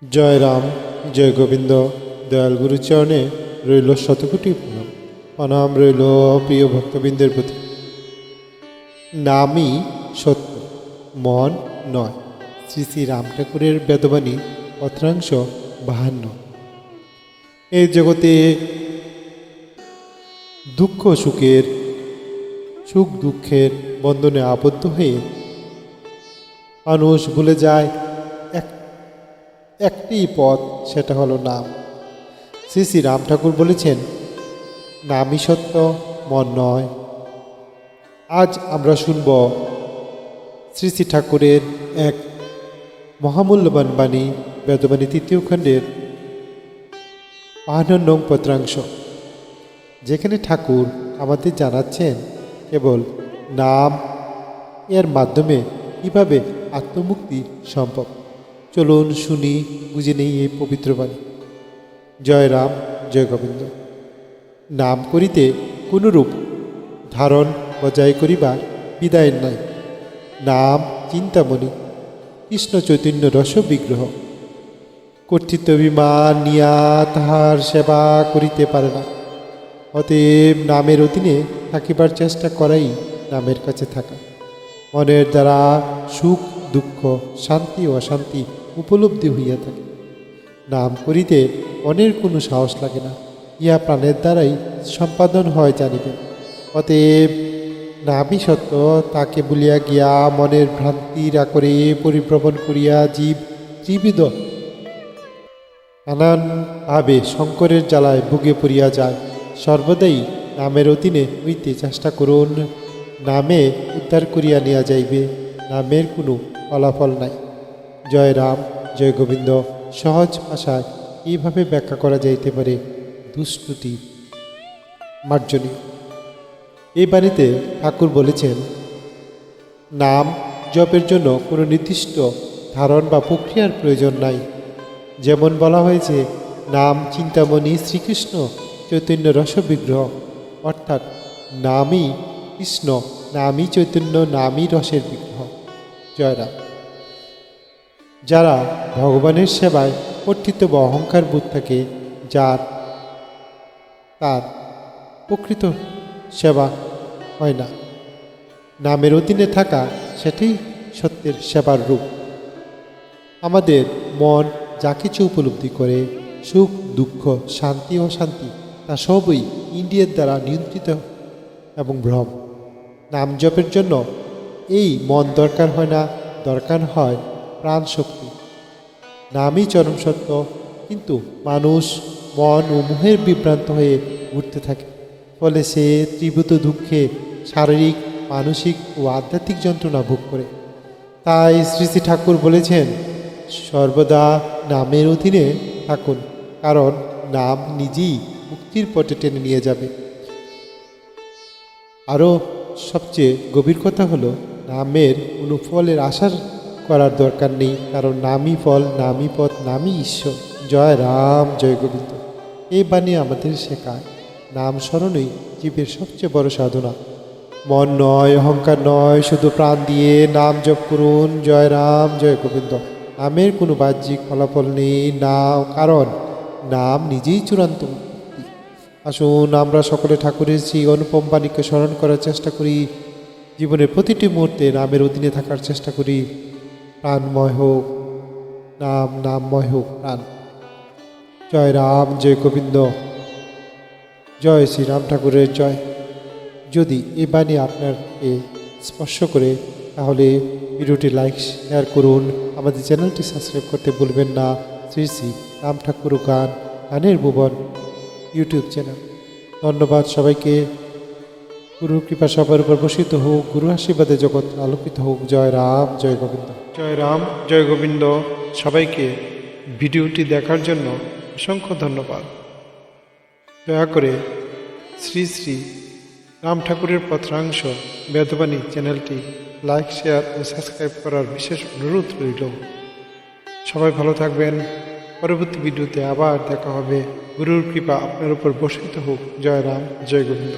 জয় রাম, জয় গোবিন্দ। দয়াল গুরুচরণে রইল শতকোটি প্রণাম। প্রণাম রইল প্রিয় ভক্তবৃন্দের প্রতি। নামই সত্য, মন নয়। শ্রী শ্রী রাম ঠাকুরের বেদবাণী পত্রাংশ 52। এই জগতে দুঃখ সুখের, সুখ দুঃখের বন্ধনে আবদ্ধ হয়ে মানুষ ভুলে যায় একটি পথ, সেটা হলো নাম। শ্রী শ্রী রাম ঠাকুর বলেছেন, নামই সত্য, মন নয়। আজ আমরা শুনব শ্রী শ্রী ঠাকুরের এক মহামূল্যবান বাণী, বেদবাণী 3য় খণ্ডের 52 নং পত্রাংশ, যেখানে ঠাকুর আমাদের জানাচ্ছেন কেবল নাম এর মাধ্যমে কীভাবে আত্মমুক্তি সম্ভব। চলুন শুনি, বুঝে নেই এই পবিত্র বাণী। জয় রাম, জয় গোবিন্দ। নাম করিতে কোনরূপ ধারণ বজায় করিবার বিদায় নাই। নাম চিন্তামণি, কৃষ্ণ চৈতন্য রস বিগ্রহ। কর্তৃত্ব অভিমান নিয়া তাহার সেবা করিতে পারে না। অতএব নামের অধীনে থাকিবার চেষ্টা করাই নামের কাছে থাকা। মনের দ্বারা সুখ দুঃখ, শান্তি ও অশান্তি উপলব্ধি হইয়া থাকে। নাম করিতে মনের কোনো সাহস লাগে না, ইহা প্রাণের দ্বারাই সম্পাদন হয় জানিবেন। অতএব নামই সত্য, তাকে বলিয়া গিয়া মনের ভ্রান্তির আকরে পরিভ্রমণ করিয়া জীব ত্রিবিধ নানানভাবে শঙ্করের জ্বালায় ভুগে পড়িয়া যায়। সর্বদাই নামের অধীনে হইতে চেষ্টা করুন, নামে উদ্ধার করিয়া নেওয়া যাইবে। নামের কোনো ফলাফল নাই। জয় রাম, জয় গোবিন্দ সহজ ভাষায় এইভাবে ব্যাখ্যা করা যাইতে পারে দুষ্কৃতি মার্জনী। এই বাণীতে ঠাকুর বলেছেন, নাম জপের জন্য কোনো নির্দিষ্ট ধারণ বা প্রক্রিয়ার প্রয়োজন নাই। যেমন বলা হয়েছে, নাম চিন্তামণি শ্রীকৃষ্ণ চৈতন্য রস বিগ্রহ, অর্থাৎ নামই কৃষ্ণ, নামই চৈতন্য, নামই রসের বিগ্রহ। জয় রাম। যারা ভগবানের সেবায় কর্তৃত্ব বা অহংকার বোধ থাকে, তার প্রকৃত সেবা হয় না। নামের অধীনে থাকা সেটাই সত্যের সেবার রূপ। আমাদের মন যা কিছু উপলব্ধি করে, সুখ দুঃখ, শান্তি ও শান্তি, তা সবই ইন্দ্রিয়ের দ্বারা নিয়ন্ত্রিত এবং ভ্রম। নাম জপের জন্য এই মন দরকার হয় না, দরকার হয় প্রাণ শক্তি। নামই চরম সত্য, কিন্তু মানুষ মন ও মোহের বিভ্রান্ত হয়ে ঘুরতে থাকে। ফলে সে তীব্র দুঃখে শারীরিক, মানসিক ও আধ্যাত্মিক যন্ত্রণা ভোগ করে। তাই শ্রী শ্রী ঠাকুর বলেছেন, সর্বদা নামের অধীনে থাকুন, কারণ নাম নিজেই মুক্তির পথে টেনে নিয়ে যাবে। আরও সবচেয়ে গভীর কথা হলো, নামের কোনো ফলের আশা করার দরকার নেই, কারণ নামই ফল, নামই পথ, নামই ঈশ্বর। জয় রাম, জয় গোবিন্দ। এই বাণী আমাদের শেখায়, নাম স্মরণই জীবের সবচেয়ে বড় সাধনা। মন নয়, অহংকার নয়, শুধু প্রাণ দিয়ে নাম জপ করুন। জয় রাম, জয় গোবিন্দ। নামের কোনো বাহ্যিক ফলাফল নেই, না, কারণ নাম নিজেই চূড়ান্ত মুক্তি। আসুন আমরা সকলে ঠাকুরের সেই অনুপম বাণীকে স্মরণ করার চেষ্টা করি। জীবনের প্রতিটি মুহূর্তে নামের অধীনে থাকার চেষ্টা করি। প্রাণময় হোক নাম, নামময় হোক প্রাণ। জয় রাম, জয় গোবিন্দ। জয় শ্রী রাম ঠাকুরের জয়। যদি এই বাণী আপনাকে স্পর্শ করে, তাহলে ভিডিওটি লাইক শেয়ার করুন। আমাদের চ্যানেলটি সাবস্ক্রাইব করতে ভুলবেন না। শ্রী শ্রী রাম ঠাকুর গান, গানের ভুবন ইউটিউব চ্যানেল। ধন্যবাদ সবাইকে। গুরুর কৃপা সবার উপর বর্ষিত হোক, গুরু আশীর্বাদে জগৎ আলোকিত হোক। জয় রাম, জয় গোবিন্দ। জয় রাম, জয় গোবিন্দ। সবাইকে ভিডিওটি দেখার জন্য অসংখ্য ধন্যবাদ। দয়া করে শ্রী শ্রী রাম ঠাকুরের পত্রাংশ বেদবাণী চ্যানেলটি লাইক, শেয়ার ও সাবস্ক্রাইব করার বিশেষ অনুরোধ রইল। সবাই ভালো থাকবেন। পরবর্তী ভিডিওতে আবার দেখা হবে। গুরুর কৃপা আপনার উপর বর্ষিত হোক। জয় রাম, জয় গোবিন্দ।